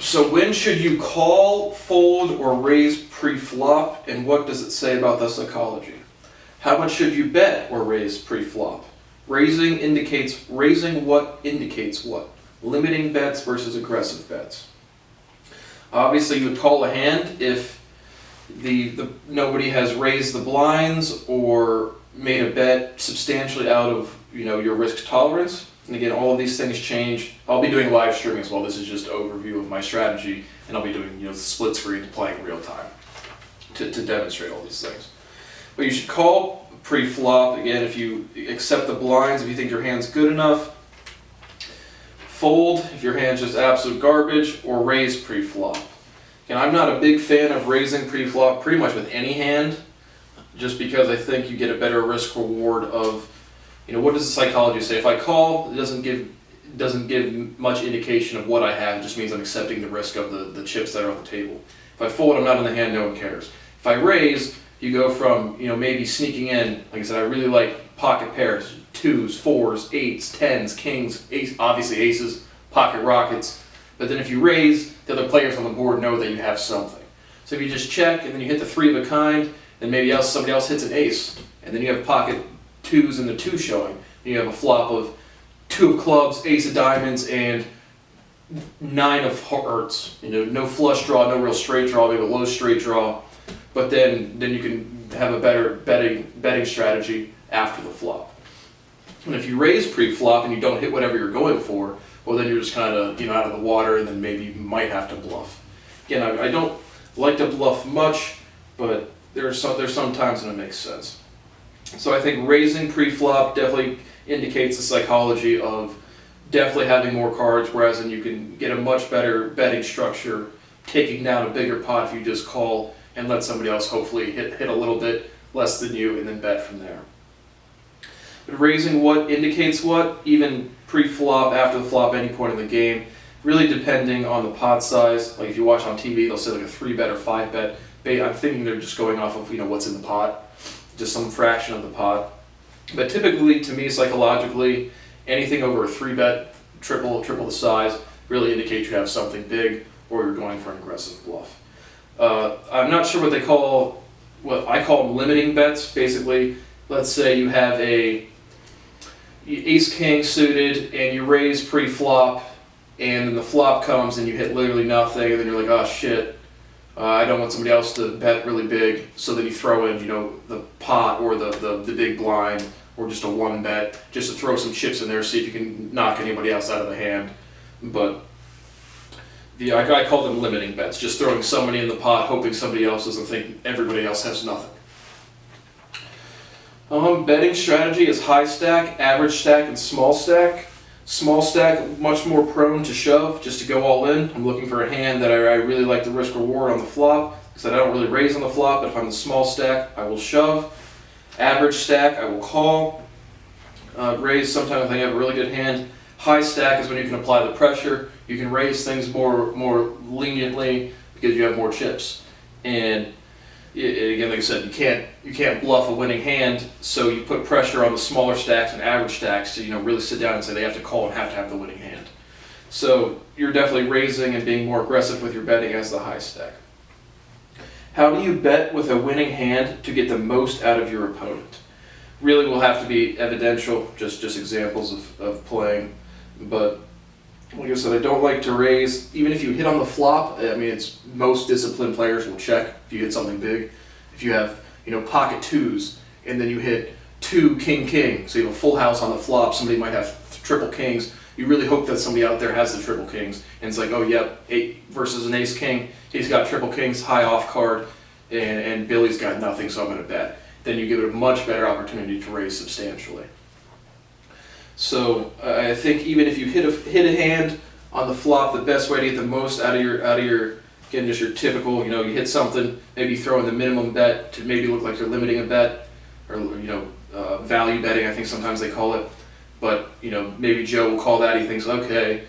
So when should you call, fold, or raise pre-flop, and what does it say about the psychology? How much should you bet or raise pre-flop? Raising what indicates what? Limiting bets versus aggressive bets. Obviously you would call a hand if nobody has raised the blinds or made a bet substantially out of your risk tolerance. And again, all of these things change. I'll be doing live streaming as well. This is just an overview of my strategy, and I'll be doing split screen playing real time to demonstrate all these things. But you should call pre-flop again if you accept the blinds, if you think your hand's good enough. Fold if your hand's just absolute garbage, or raise pre-flop. And I'm not a big fan of raising pre-flop pretty much with any hand, just because I think you get a better risk reward of, what does the psychology say? If I call, it doesn't give much indication of what I have. It just means I'm accepting the risk of the chips that are on the table. If I fold, I'm not in the hand, no one cares. If I raise, you go from maybe sneaking in, like I said, I really like pocket pairs, 2s, 4s, 8s, 10s, kings, obviously aces, pocket rockets. But then if you raise, the other players on the board know that you have something. So if you just check and then you hit the 3 of a kind, then maybe somebody else hits an ace, and then you have pocket 2s and the 2 showing. And you have a flop of 2 of clubs, ace of diamonds, and 9 of hearts. No flush draw, no real straight draw, maybe a low straight draw. But then you can have a better betting strategy after the flop. And if you raise pre-flop and you don't hit whatever you're going for, well then you're just kind of out of the water, and then maybe you might have to bluff. Again, I don't like to bluff much, but there's some times when it makes sense. So I think raising pre-flop definitely indicates the psychology of definitely having more cards, whereas then you can get a much better betting structure, taking down a bigger pot if you just call and let somebody else hopefully hit a little bit less than you and then bet from there. But raising what indicates what, even pre-flop, after the flop, any point in the game, really depending on the pot size. Like if you watch on TV, they'll say like a 3-bet or 5-bet. I'm thinking they're just going off of what's in the pot, just some fraction of the pot. But typically, to me, psychologically, anything over a 3-bet, triple the size, really indicates you have something big or you're going for an aggressive bluff. I'm not sure what I call them limiting bets. Basically, let's say you have a ace-king suited and you raise pre-flop, and then the flop comes and you hit literally nothing, and then you're like, oh shit, I don't want somebody else to bet really big, so then you throw in the pot or the big blind or just a 1-bet just to throw some chips in there, see if you can knock anybody else out of the hand. But I call them limiting bets, just throwing somebody in the pot, hoping somebody else doesn't think everybody else has nothing. Betting strategy is high stack, average stack, and small stack. Small stack, much more prone to shove, just to go all in. I'm looking for a hand that I really like the risk reward on the flop, because I don't really raise on the flop, but if I'm the small stack, I will shove. Average stack, I will call. Raise sometimes if I have a really good hand. High stack is when you can apply the pressure. You can raise things more leniently because you have more chips. And again, like I said, you can't bluff a winning hand, so you put pressure on the smaller stacks and average stacks to really sit down and say they have to call and have to have the winning hand. So you're definitely raising and being more aggressive with your betting as the high stack. How do you bet with a winning hand to get the most out of your opponent? Really will have to be evidential, just examples of playing. But like I said, I don't like to raise. Even if you hit on the flop, it's most disciplined players will check if you hit something big. If you have pocket 2s and then you hit 2 king, so you have a full house on the flop, somebody might have triple kings. You really hope that somebody out there has the triple kings, and it's like, oh yep, 8 versus an ace king, he's got triple kings, high off card, and Billy's got nothing, so I'm going to bet. Then you give it a much better opportunity to raise substantially. So I think even if you hit a hand on the flop, the best way to get the most out of your again, just your typical, you hit something, maybe throw in the minimum bet to maybe look like you're limiting a bet, or value betting, I think sometimes they call it. But maybe Joe will call that. He thinks, okay,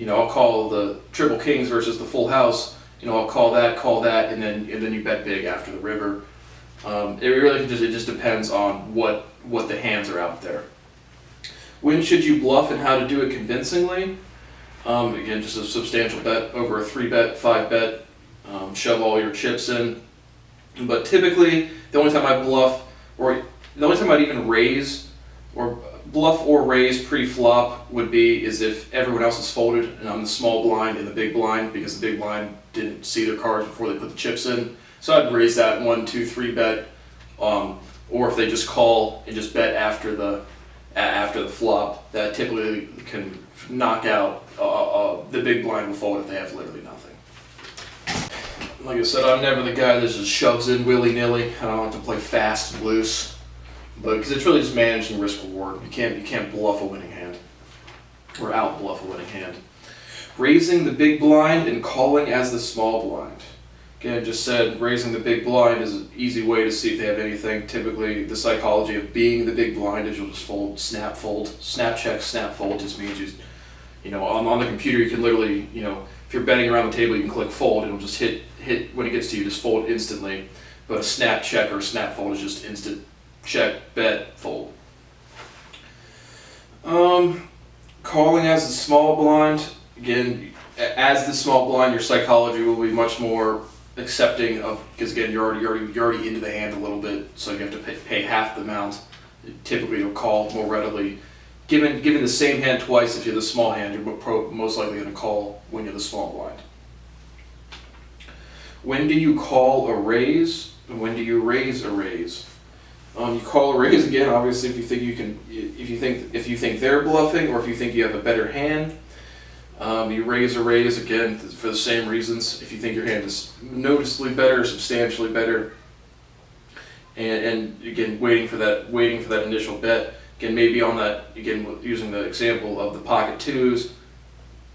I'll call the triple kings versus the full house. I'll call that, and then you bet big after the river. It really just depends on what the hands are out there. When should you bluff and how to do it convincingly? Again, just a substantial bet, over a 3-bet, 5-bet. Shove all your chips in. But typically, the only time I bluff, or the only time I'd even raise, or bluff or raise pre-flop is if everyone else is folded and I'm the small blind and the big blind, because the big blind didn't see their cards before they put the chips in. So I'd raise that 1, 2, 3-bet, or if they just call and just bet after the flop, that typically can knock out the big blind will fold if they have literally nothing. Like I said, I'm never the guy that just shoves in willy-nilly. I don't like to play fast and loose, but because it's really just managing risk reward. You can't bluff a winning hand or out bluff a winning hand. Raising the big blind and calling as the small blind. Again, just said raising the big blind is an easy way to see if they have anything. Typically, the psychology of being the big blind is you'll just fold, snap check, snap fold. Just means on the computer you can literally, if you're betting around the table, you can click fold and it'll just hit when it gets to you, just fold instantly. But a snap check or a snap fold is just instant check, bet, fold. Calling as the small blind. Again, as the small blind, your psychology will be much more accepting of, because again, you're already into the hand a little bit, so you have to pay half the amount. Typically, you'll call more readily. Given the same hand twice, if you're the small hand, you're most likely going to call when you're the small blind. When do you call a raise, and when do you raise a raise? You call a raise again, obviously, if you think they're bluffing, or if you think you have a better hand. You raise a raise again for the same reasons. If you think your hand is noticeably better, substantially better, and again waiting for that initial bet. Again, maybe on that, again using the example of the pocket twos,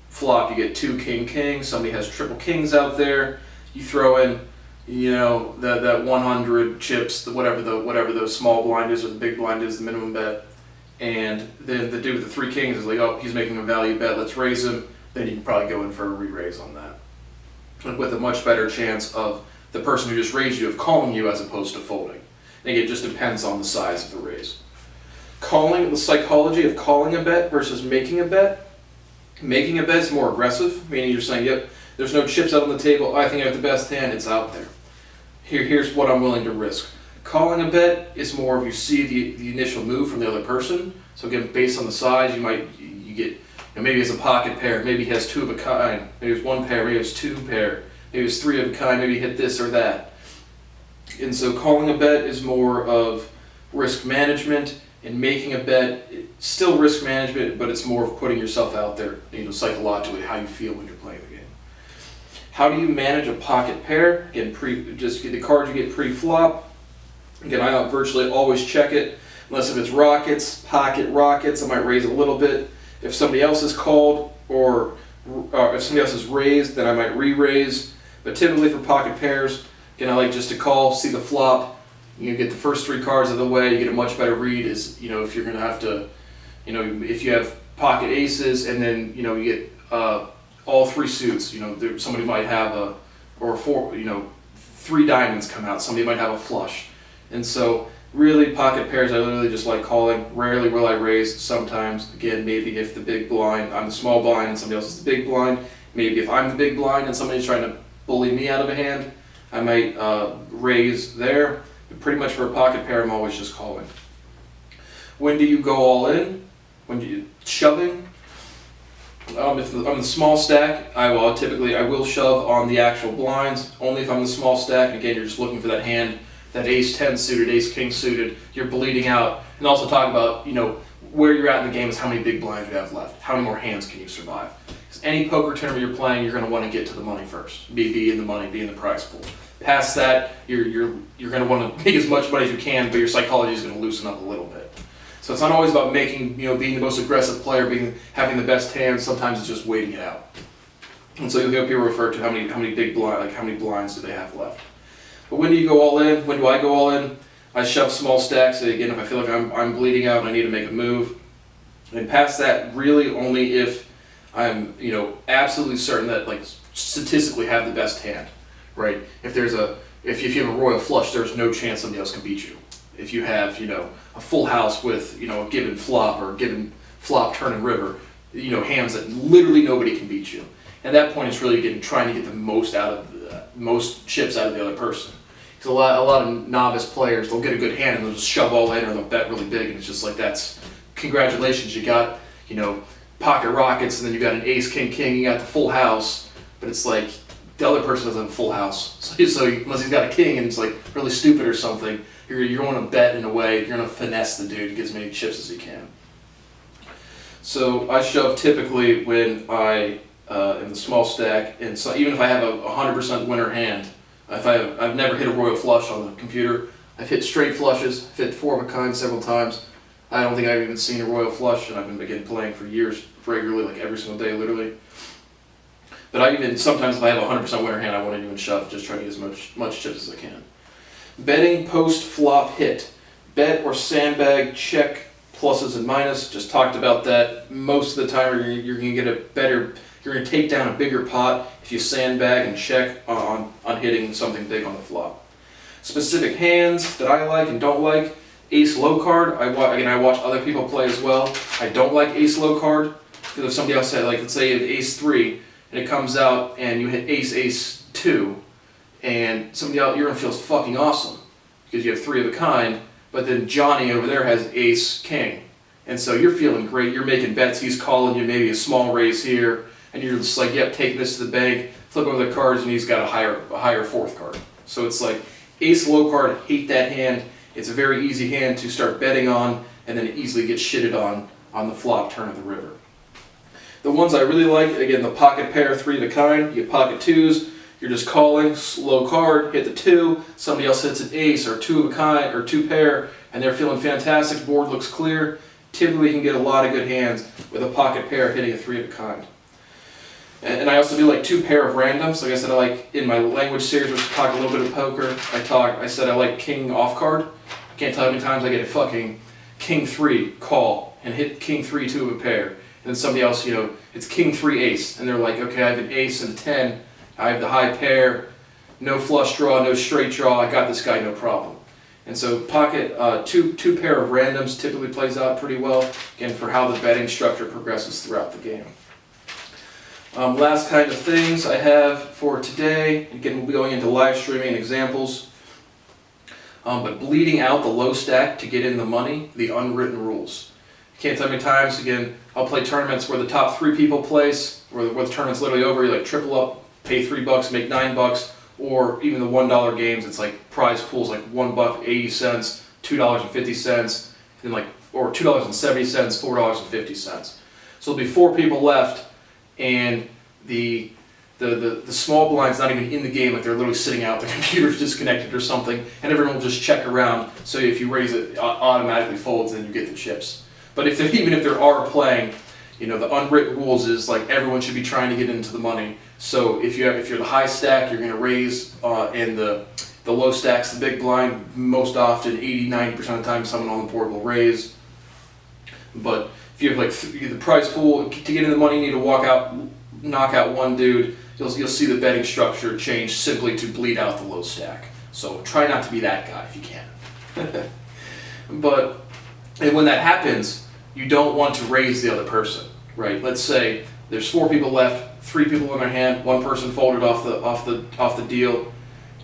flop you get 2 king king. Somebody has triple kings out there. You throw in, that 100 chips, whatever those small blind is or the big blind is, the minimum bet. And then the dude with the 3 kings is like, oh, he's making a value bet, let's raise him. Then you can probably go in for a re-raise on that. And with a much better chance of the person who just raised you of calling you as opposed to folding. And again, it just depends on the size of the raise. The psychology of calling a bet versus making a bet. Making a bet is more aggressive, meaning you're saying, yep, there's no chips out on the table, I think I have the best hand, it's out there. Here's what I'm willing to risk. Calling a bet is more of you see the initial move from the other person. So again, based on the size, you get, maybe it's a pocket pair, maybe he has 2 of a kind, maybe it's 1 pair, maybe it's 2 pair, maybe it's 3 of a kind, maybe hit this or that. And so calling a bet is more of risk management, and making a bet, still risk management, but it's more of putting yourself out there, psychologically, how you feel when you're playing the game. How do you manage a pocket pair? Again, just get the cards you get pre-flop. Again, I virtually always check it, unless if it's rockets, pocket rockets, I might raise a little bit. If somebody else is called, or if somebody else is raised, then I might re-raise. But typically for pocket pairs, again, I like just to call, see the flop. You get the first 3 cards of the way, you get a much better read is, if you're going to have to, if you have pocket aces and then, you get all 3 suits, somebody might have 3 diamonds come out, somebody might have a flush. And so really pocket pairs I literally just like calling. Rarely will I raise. Sometimes, again, maybe if the big blind, I'm the small blind and somebody else is the big blind. Maybe if I'm the big blind and somebody's trying to bully me out of a hand, I might raise there. But pretty much for a pocket pair, I'm always just calling. When do you go all in? When do you shoving? If I'm the small stack, I will shove on the actual blinds. Only if I'm the small stack. And again, you're just looking for that hand, that ace 10 suited, ace king suited. You're bleeding out. And also talk about where you're at in the game is how many big blinds you have left. How many more hands can you survive? Because any poker tournament you're playing, you're going to want to get to the money first. Be in the money, be in the prize pool. Past that, you're going to want to make as much money as you can, but your psychology is going to loosen up a little bit. So it's not always about being the most aggressive player, having the best hand. Sometimes it's just waiting it out. And so you'll hear people refer to how many big blinds, how many blinds do they have left. But when do you go all in? When do I go all in? I shove small stacks. Again, if I feel like I'm bleeding out and I need to make a move. And past that, really only if I'm absolutely certain that statistically have the best hand. Right? If you have a royal flush, there's no chance somebody else can beat you. If you have a full house with a given flop or a given flop turn and river, hands that literally nobody can beat you. At that point, it's really trying to get the most most chips out of the other person. Because a lot of novice players, they'll get a good hand and they'll just shove all in, or they'll bet really big, and it's just like, that's congratulations, you got pocket rockets, and then you got an ace king king, you got the full house, but it's like the other person doesn't have a full house. So unless he's got a king and it's like really stupid or something, you're going to bet in a way, you're going to finesse the dude to get as many chips as you can. So I shove typically when I in the small stack, and so even if I have a 100% winner hand, I've never hit a royal flush on the computer. I've hit straight flushes, I've hit 4 of a kind several times. I don't think I've even seen a royal flush, and I've been playing for years regularly, like every single day, literally. But sometimes if I have a 100% winner hand, I won't even shove, just try to get as much chips as I can. Betting post flop hit. Bet or sandbag, check, pluses and minus. Just talked about that. Most of the time you're going to get you're going to take down a bigger pot if you sandbag and check on hitting something big on the flop. Specific hands that I like and don't like. Ace low card. I watch other people play as well. I don't like ace low card, because if somebody else had, like, let's say you have ace 3 and it comes out and you hit ace 2, and somebody else, you're going to feel fucking awesome because you have 3 of a kind, but then Johnny over there has ace king, and so you're feeling great. You're making bets. He's calling you maybe a small raise here, and you're just like, yep, taking this to the bank. Flip over the cards, and he's got a higher 4th card. So it's like ace low card. Hate that hand. It's a very easy hand to start betting on, and then it easily gets shitted on the flop turn of the river. The ones I really like, again, the pocket pair, 3 of a kind. You get pocket 2s. You're just calling, low card, hit the 2. Somebody else hits an ace or 2 of a kind or 2 pair, and they're feeling fantastic. Board looks clear. Typically, you can get a lot of good hands with a pocket pair hitting a 3 of a kind. And I also do like 2 pair of randoms. Like I said, I like, in my language series, which talk a little bit of poker, I said I like king off card. I can't tell you how many times I get a fucking king 3 call and hit king 3 2 of a pair. And then somebody else, it's king 3 ace, and they're like, okay, I have an ace and a 10. I have the high pair, no flush draw, no straight draw. I got this guy, no problem. And so pocket two pair of randoms typically plays out pretty well, again, for how the betting structure progresses throughout the game. Last kind of things I have for today, again, we'll be going into live streaming and examples, but bleeding out the low stack to get in the money, the unwritten rules. Can't tell me times, again, I'll play tournaments where the top 3 people place, where the tournament's literally over, you like triple up, pay $3, make $9, or even the $1 games, it's like prize pools like $1.80, $2.50, and or $2.70, $4.50. So there'll be 4 people left, and the small blind's not even in the game, like they're literally sitting out, the computer's disconnected or something, and everyone will just check around, so if you raise it, automatically folds and you get the chips. But even if there are playing, the unwritten rules is like everyone should be trying to get into the money. So if you're the high stack, you're going to raise, and the low stack's the big blind. Most often, 80-90% of the time, someone on the board will raise. But if you have the prize pool to get into the money, you need to knock out one dude. You'll see the betting structure change simply to bleed out the low stack. So try not to be that guy if you can. And when that happens, you don't want to raise the other person, right? Let's say there's 4 people left, 3 people in their hand, 1 person folded off the deal,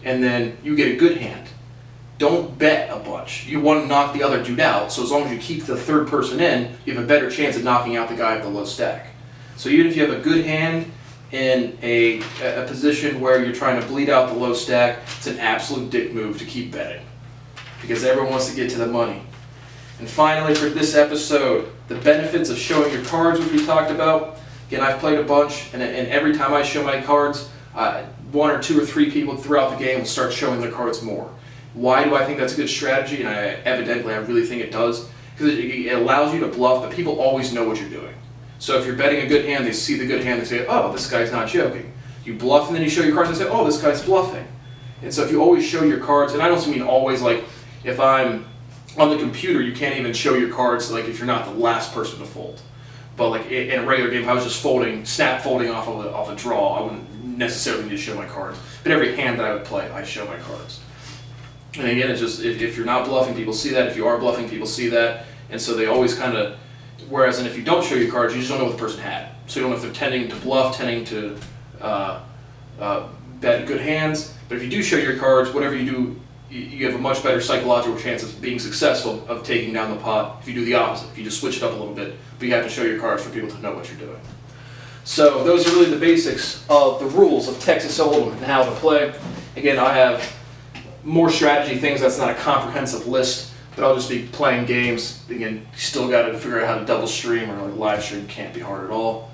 and then you get a good hand. Don't bet a bunch. You want to knock the other dude out, so as long as you keep the 3rd person in, you have a better chance of knocking out the guy with the low stack. So even if you have a good hand in a position where you're trying to bleed out the low stack, it's an absolute dick move to keep betting, because everyone wants to get to the money. And finally, for this episode, the benefits of showing your cards, which we talked about. Again, I've played a bunch, and every time I show my cards, 1 or 2 or 3 people throughout the game will start showing their cards more. Why do I think that's a good strategy? And I really think it does. Because it allows you to bluff, but people always know what you're doing. So if you're betting a good hand, they see the good hand, they say, oh, this guy's not joking. You bluff, and then you show your cards, and they say, oh, this guy's bluffing. And so if you always show your cards, and I don't mean always, like if I'm on the computer, you can't even show your cards, like if you're not the last person to fold. But like in a regular game, if I was just snap folding off of a draw, I wouldn't necessarily need to show my cards. But every hand that I would play, I show my cards. And again, it's just, if you're not bluffing, people see that. If you are bluffing, people see that. And so they always kind of, Whereas if you don't show your cards, you just don't know what the person had. So you don't know if they're tending to bluff, tending to bet good hands. But if you do show your cards, whatever you do, you have a much better psychological chance of being successful of taking down the pot if you do the opposite, if you just switch it up a little bit, but you have to show your cards for people to know what you're doing. So those are really the basics of the rules of Texas Hold'em and how to play. Again, I have more strategy things. That's not a comprehensive list, but I'll just be playing games. Again, you still got to figure out how to double stream or like live stream. Can't be hard at all.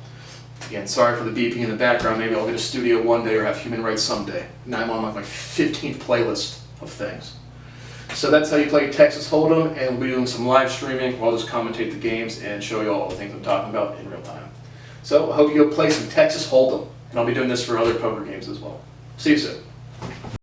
Again, sorry for the beeping in the background. Maybe I'll get a studio one day or have human rights someday. Now I'm on like my 15th playlist of things. So that's how you play Texas Hold'em, and we'll be doing some live streaming. I'll just commentate the games and show you all the things I'm talking about in real time. So I hope you go play some Texas Hold'em, and I'll be doing this for other poker games as well. See you soon.